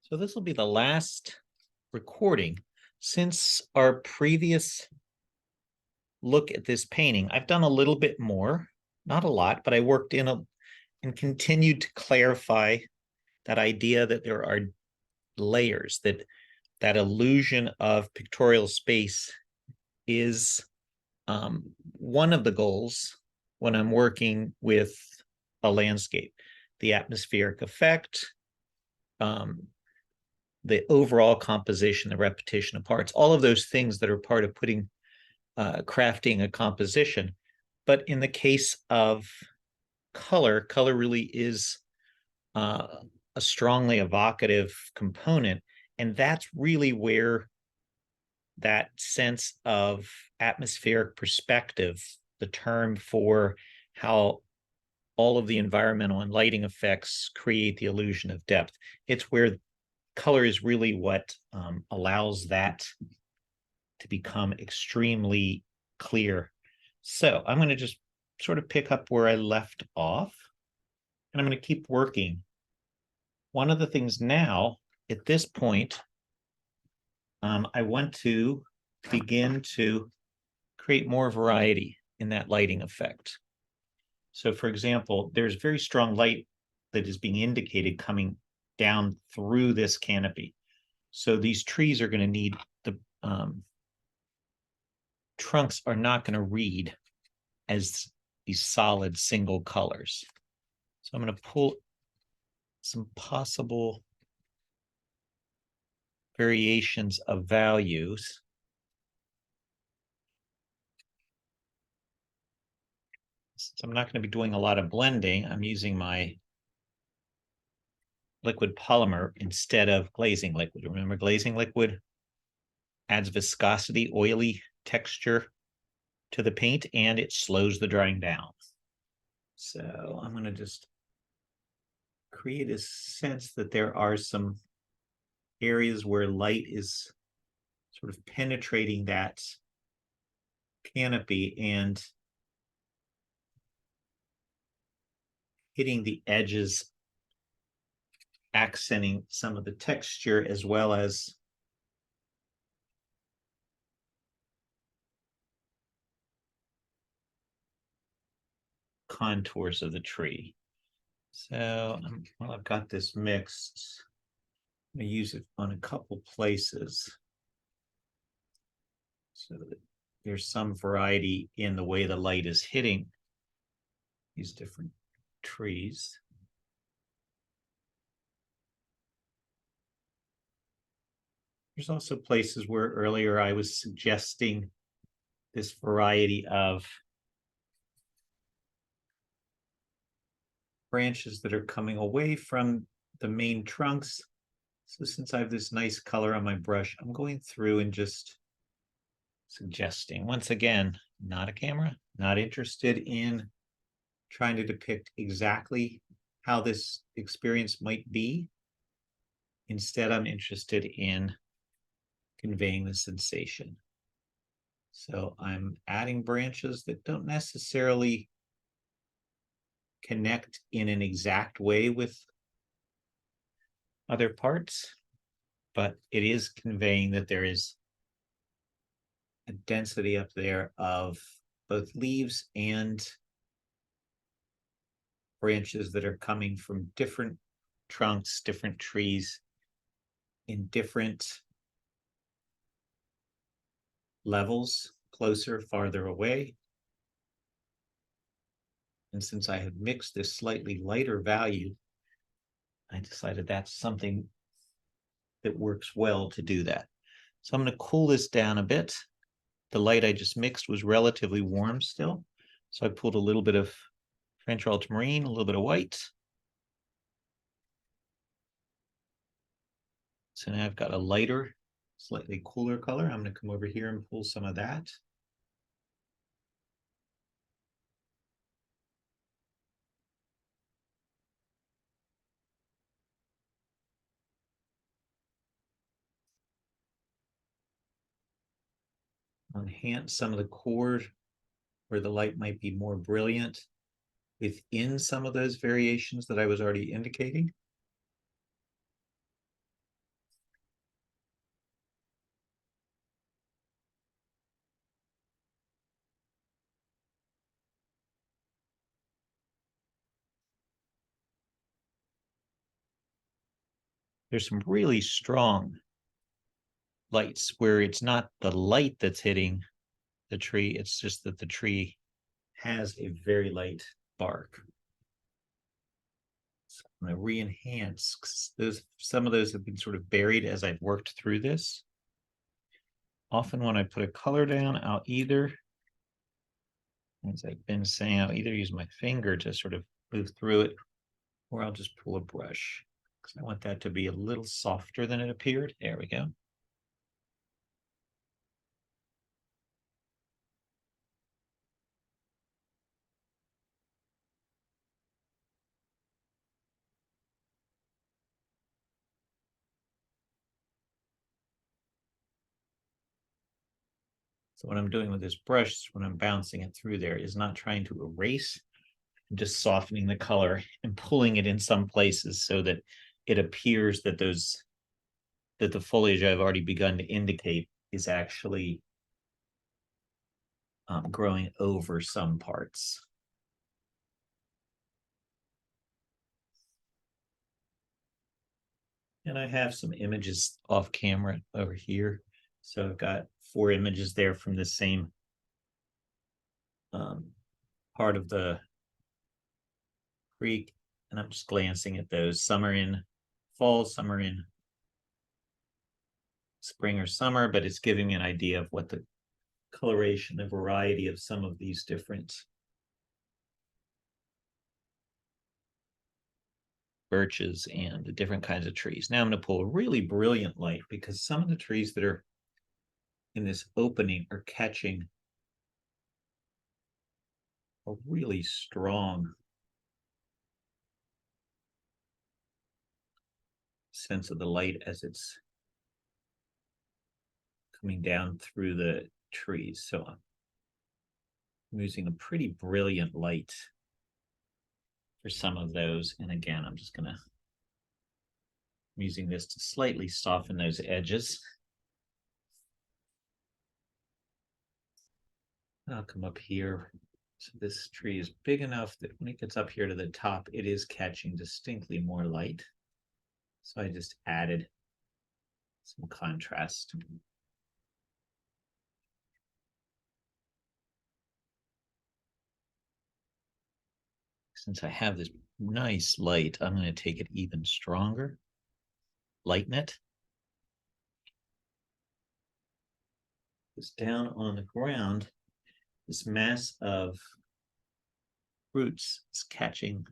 So this will be the last recording. Since our previous look at this painting, I've done a little bit more, not a lot, but I worked in and continued to clarify that idea that there are layers, that illusion of pictorial space is one of the goals when I'm working with a landscape. The atmospheric effect, the overall composition, the repetition of parts, all of those things that are part of crafting a composition. But in the case of color really is a strongly evocative component. And that's really where that sense of atmospheric perspective, the term for how all of the environmental and lighting effects create the illusion of depth. It's where color is really what allows that to become extremely clear. So I'm going to just sort of pick up where I left off, and I'm going to keep working. One of the things now, at this point, I want to begin to create more variety in that lighting effect. So for example, there's very strong light that is being indicated coming down through this canopy. So these trees are going to need the trunks are not going to read as these solid single colors. So I'm going to pull some possible variations of values. Since I'm not going to be doing a lot of blending, I'm using my liquid polymer instead of glazing liquid. Remember, glazing liquid adds viscosity, oily texture to the paint, and it slows the drying down. So I'm going to just create a sense that there are some areas where light is sort of penetrating that canopy and hitting the edges, accenting some of the texture as well as contours of the tree. So well, I've got this mixed. I'm going to use it on a couple places so that there's some variety in the way the light is hitting these different trees. There's also places where earlier I was suggesting this variety of branches that are coming away from the main trunks. So since I have this nice color on my brush, I'm going through and just suggesting. Once again, not a camera, not interested in trying to depict exactly how this experience might be. Instead, I'm interested in conveying the sensation. So I'm adding branches that don't necessarily connect in an exact way with other parts, but it is conveying that there is a density up there of both leaves and branches that are coming from different trunks, different trees in different levels, closer, farther away. And since I had mixed this slightly lighter value, I decided that's something that works well to do that. So I'm going to cool this down a bit. The light I just mixed was relatively warm still. So I pulled a little bit of French ultramarine, a little bit of white. So now I've got a lighter, slightly cooler color. I'm going to come over here and pull some of that. Enhance some of the chord where the light might be more brilliant within some of those variations that I was already indicating. there's some really strong lights where it's not the light that's hitting the tree, it's just that the tree has a very light bark. So I'm going to re-enhance those. Some of those have been sort of buried as I've worked through this. Often when I put a color down, I'll either, as I've been saying, I'll either use my finger to sort of move through it, or I'll just pull a brush because I want that to be a little softer than it appeared. There we go. So what I'm doing with this brush when I'm bouncing it through there is not trying to erase, I'm just softening the color and pulling it in some places so that it appears that the foliage I've already begun to indicate is actually growing over some parts. And I have some images off camera over here. So I've got 4 images there from the same part of the creek. And I'm just glancing at those. Some are in fall, some are in spring or summer, but it's giving me an idea of what the coloration, the variety of some of these different birches and the different kinds of trees. Now I'm going to pull a really brilliant light because some of the trees that are in this opening are catching a really strong sense of the light as it's coming down through the trees. So I'm using a pretty brilliant light for some of those. And again, I'm just going to, using this to slightly soften those edges. I'll come up here. So this tree is big enough that when it gets up here to the top, it is catching distinctly more light. So I just added some contrast. Since I have this nice light, I'm going to take it even stronger, lighten it. It's down on the ground. This mass of roots is catching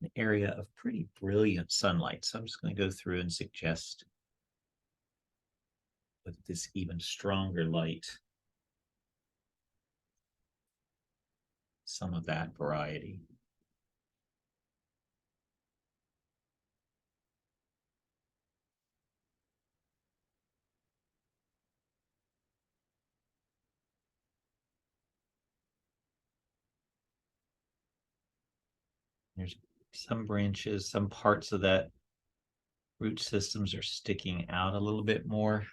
an area of pretty brilliant sunlight. So I'm just going to go through and suggest with this even stronger light some of that variety. There's some branches, some parts of that root systems are sticking out a little bit more.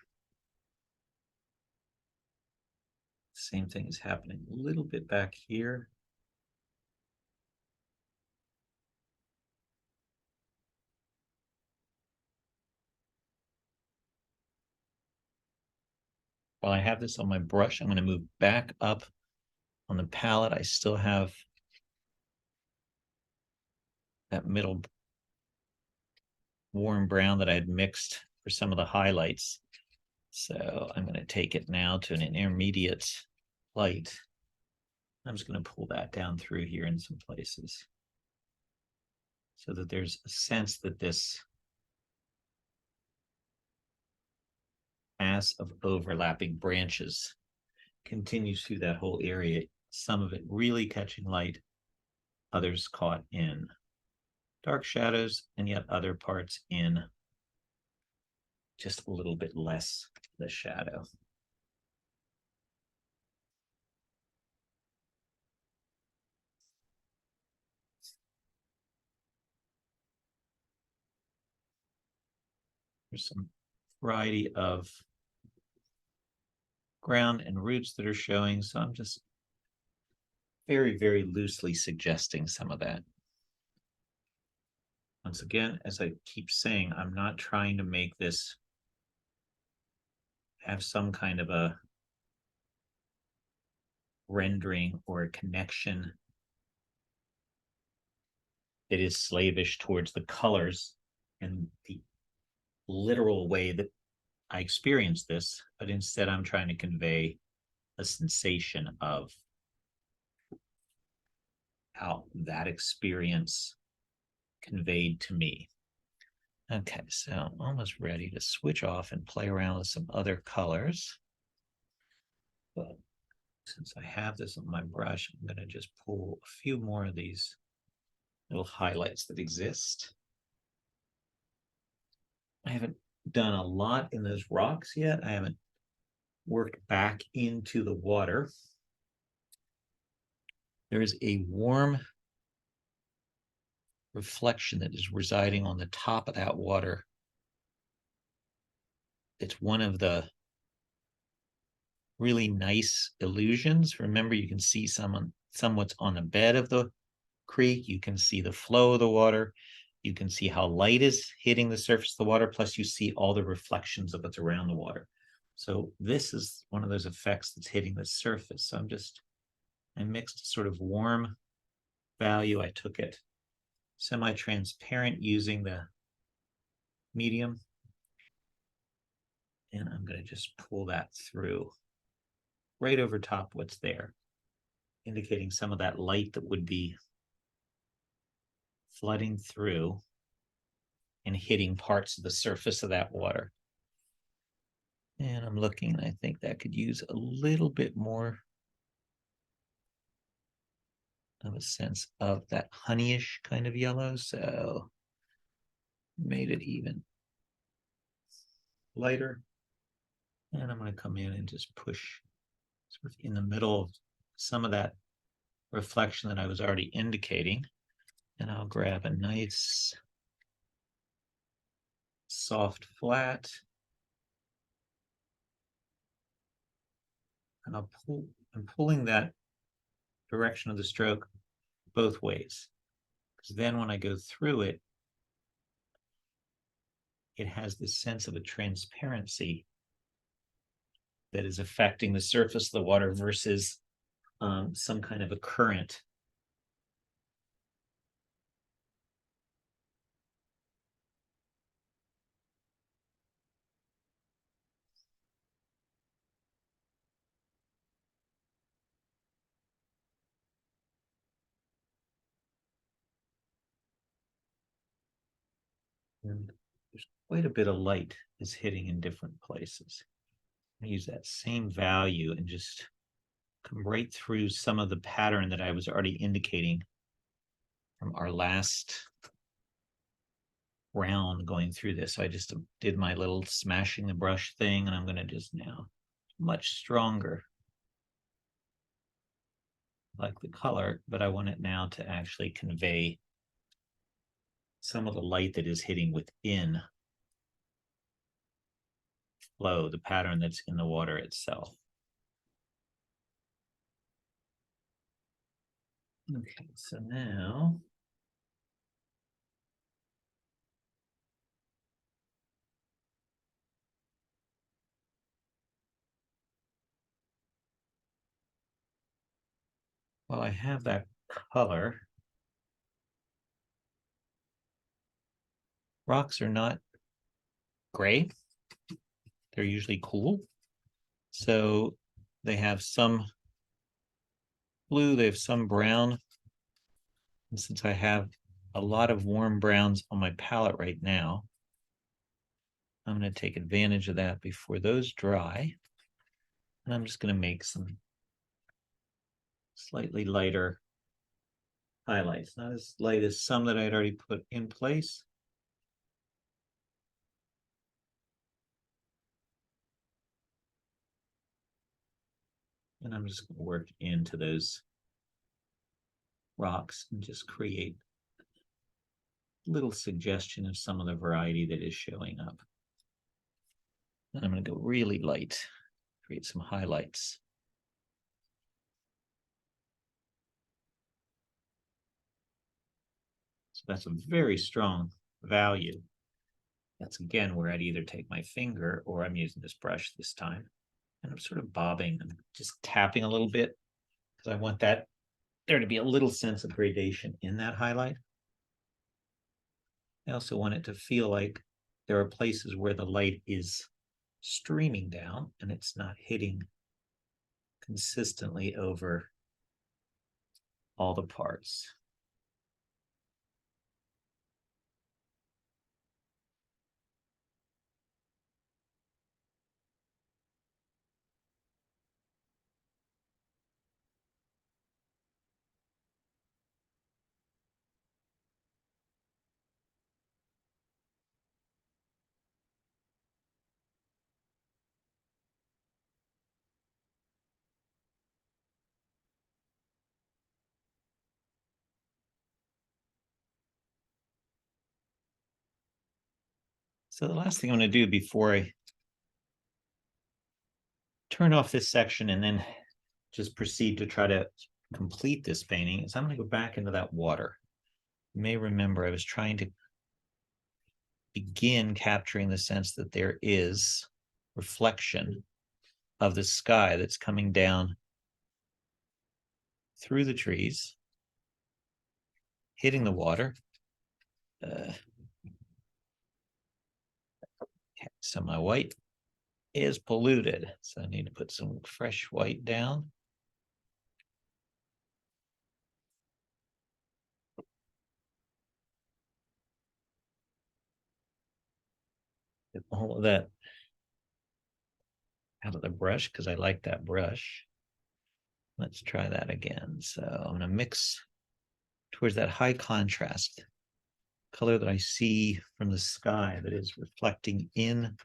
Same thing is happening a little bit back here. While I have this on my brush, I'm going to move back up on the palette. I still have that middle warm brown that I had mixed for some of the highlights. So I'm going to take it now to an intermediate light. I'm just going to pull that down through here in some places so that there's a sense that this mass of overlapping branches continues through that whole area. Some of it really catching light, others caught in dark shadows, and yet other parts in just a little bit less the shadow. There's some variety of ground and roots that are showing, so I'm just very, very loosely suggesting some of that. Once again, as I keep saying, I'm not trying to make this have some kind of a rendering or a connection that is slavish towards the colors and the literal way that I experience this, but instead I'm trying to convey a sensation of how that experience conveyed to me. Okay, so I'm almost ready to switch off and play around with some other colors. But since I have this on my brush, I'm going to just pull a few more of these little highlights that exist. I haven't done a lot in those rocks yet. I haven't worked back into the water. There is a warm reflection that is residing on the top of that water. It's one of the really nice illusions. Remember, you can see somewhat's on the bed of the creek. You can see the flow of the water. You can see how light is hitting the surface of the water, plus you see all the reflections of what's around the water. So this is one of those effects that's hitting the surface. So I mixed a sort of warm value. I took it semi-transparent using the medium. And I'm going to just pull that through right over top what's there, indicating some of that light that would be flooding through and hitting parts of the surface of that water. And I'm looking, I think that could use a little bit more of a sense of that honeyish kind of yellow. So made it even lighter. And I'm going to come in and just push sort of in the middle of some of that reflection that I was already indicating. And I'll grab a nice soft flat. And I'm pulling that direction of the stroke both ways. Because then when I go through it, it has this sense of a transparency that is affecting the surface of the water versus some kind of a current. And there's quite a bit of light is hitting in different places. I use that same value and just come right through some of the pattern that I was already indicating from our last round going through this. So I just did my little smashing the brush thing, and I'm going to just now much stronger like the color, but I want it now to actually convey some of the light that is hitting within flow, the pattern that's in the water itself. Okay, so now while I have that color, rocks are not gray. They're usually cool. So they have some blue, they have some brown. And since I have a lot of warm browns on my palette right now, I'm going to take advantage of that before those dry. And I'm just going to make some slightly lighter highlights, not as light as some that I'd already put in place. And I'm just going to work into those rocks and just create a little suggestion of some of the variety that is showing up. And I'm going to go really light, create some highlights. So that's a very strong value. That's again where I'd either take my finger or I'm using this brush this time. And I'm sort of bobbing and just tapping a little bit because I want that there to be a little sense of gradation in that highlight. I also want it to feel like there are places where the light is streaming down and it's not hitting consistently over all the parts. So the last thing I'm going to do before I turn off this section and then just proceed to try to complete this painting is I'm going to go back into that water. You may remember I was trying to begin capturing the sense that there is reflection of the sky that's coming down through the trees, hitting the water. So my white is polluted, so I need to put some fresh white down. Get all of that out of the brush because I like that brush. Let's try that again. So I'm going to mix towards that high contrast color that I see from the sky that is reflecting in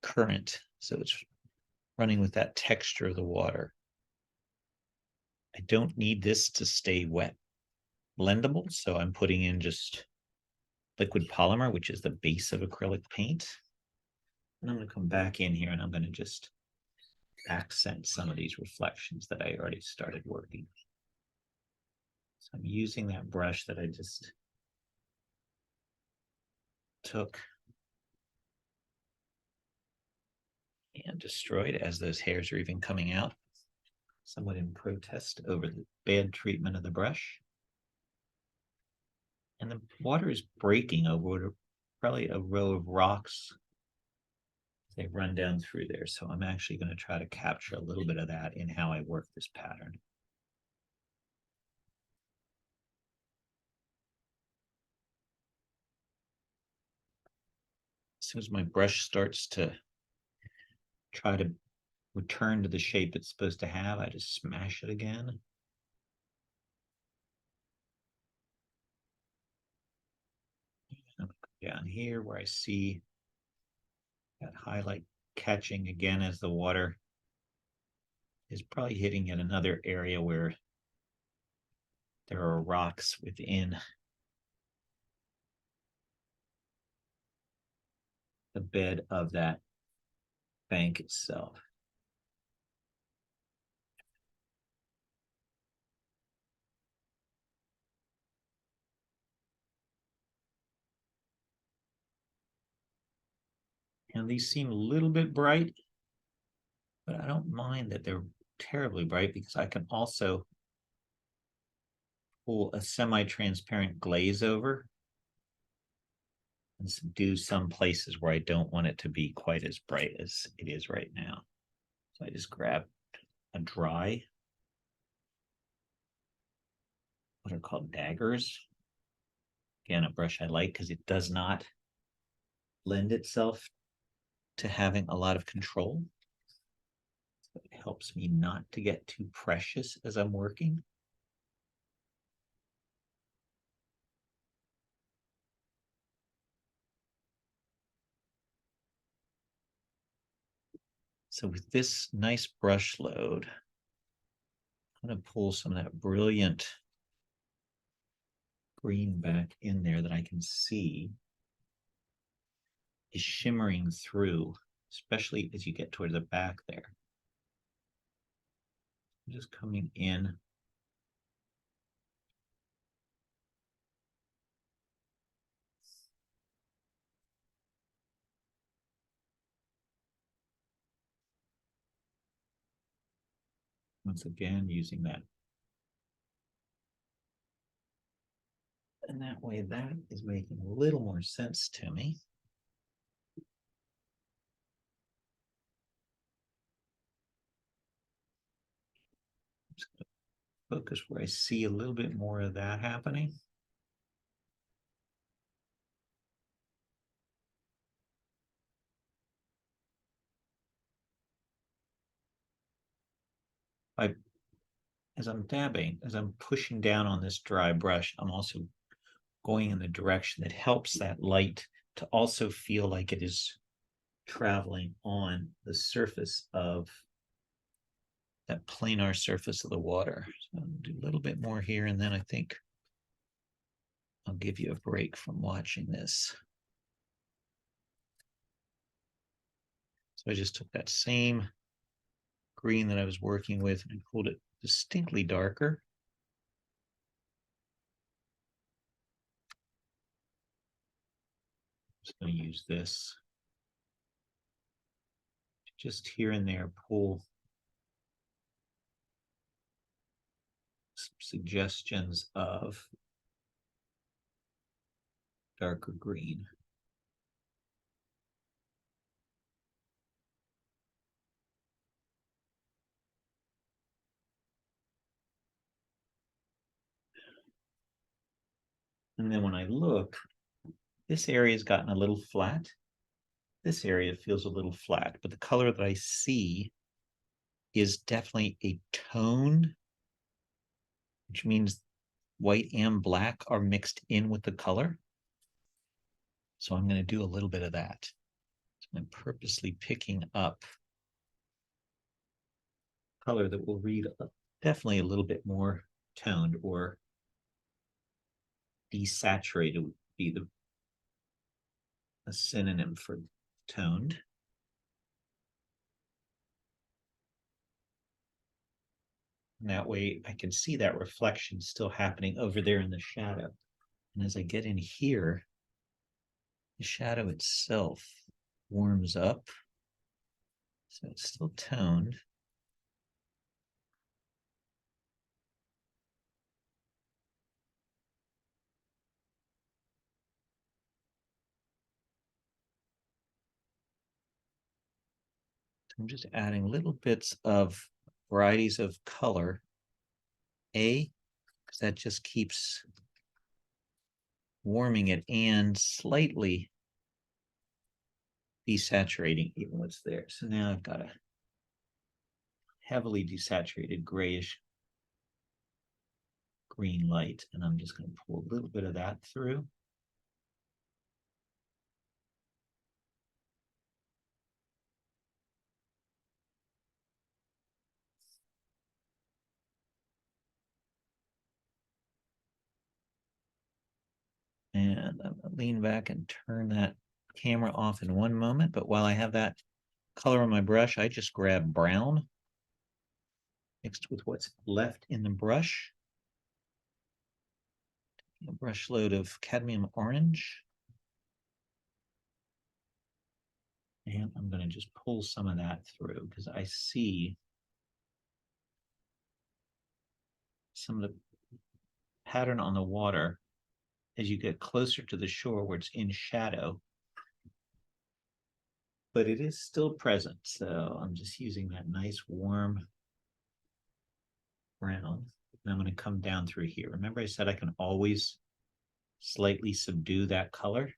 current. So it's running with that texture of the water. I don't need this to stay wet blendable, so I'm putting in just liquid polymer, which is the base of acrylic paint. And I'm going to come back in here and I'm going to just accent some of these reflections that I already started working. So I'm using that brush that I just took and destroyed as those hairs are even coming out, somewhat in protest over the bad treatment of the brush. And the water is breaking over probably a row of rocks. They run down through there. So I'm actually going to try to capture a little bit of that in how I work this pattern. As soon as my brush starts to try to return to the shape it's supposed to have, I just smash it again. Down here where I see that highlight catching again as the water is probably hitting in another area where there are rocks within the bed of that bank itself. And these seem a little bit bright, but I don't mind that they're terribly bright because I can also pull a semi-transparent glaze over and do some places where I don't want it to be quite as bright as it is right now. So I just grab a dry, what are called daggers. Again, a brush I like because it does not lend itself to having a lot of control. So it helps me not to get too precious as I'm working. So with this nice brush load, I'm going to pull some of that brilliant green back in there that I can see is shimmering through, especially as you get toward the back there. I'm just coming in Once again, using that. And that way, that is making a little more sense to me. Just focus where I see a little bit more of that happening. I, as I'm dabbing, as I'm pushing down on this dry brush, I'm also going in the direction that helps that light to also feel like it is traveling on the surface of that planar surface of the water. So I'll do a little bit more here, and then I think I'll give you a break from watching this. So I just took that same green that I was working with and pulled it distinctly darker. I'm just going to use this just here and there, pull some suggestions of darker green. And then when I look, this area has gotten a little flat. This area feels a little flat, but the color that I see is definitely a tone, which means white and black are mixed in with the color. So I'm going to do a little bit of that. So I'm purposely picking up color that will read definitely a little bit more toned, or desaturated would be a synonym for toned. And that way I can see that reflection still happening over there in the shadow. And as I get in here, the shadow itself warms up. So it's still toned. I'm just adding little bits of varieties of color. Because that just keeps warming it and slightly desaturating even what's there. So now I've got a heavily desaturated grayish green light, and I'm just going to pull a little bit of that through. And I'm going to lean back and turn that camera off in one moment. But while I have that color on my brush, I just grab brown mixed with what's left in the brush. A brush load of cadmium orange. And I'm going to just pull some of that through because I see some of the pattern on the water as you get closer to the shore where it's in shadow, but it is still present. So I'm just using that nice warm brown. And I'm going to come down through here. Remember I said I can always slightly subdue that color.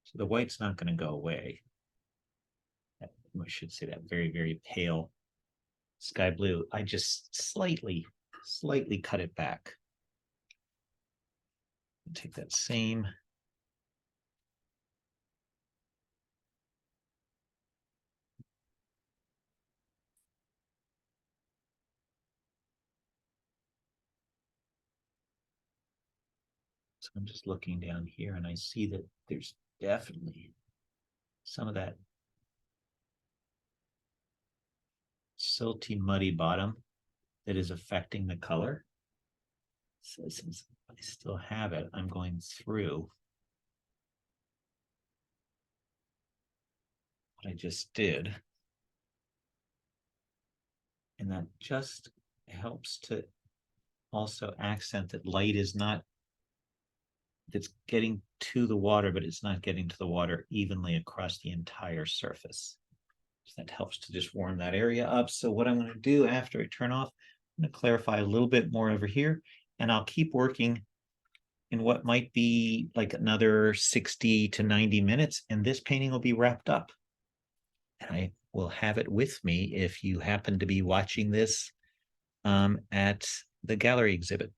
So the white's not going to go away. I should say that very, very pale sky blue. I just slightly cut it back. Take that same so I'm just looking down here and I see that there's definitely some of that silty, muddy bottom that is affecting the color. So since I still have it, I'm going through what I just did. And that just helps to also accent that light is not, it's getting to the water, but it's not getting to the water evenly across the entire surface. So that helps to just warm that area up. So what I'm going to do after I turn off, I'm going to clarify a little bit more over here, and I'll keep working in what might be like another 60 to 90 minutes, and this painting will be wrapped up. And I will have it with me if you happen to be watching this at the gallery exhibit.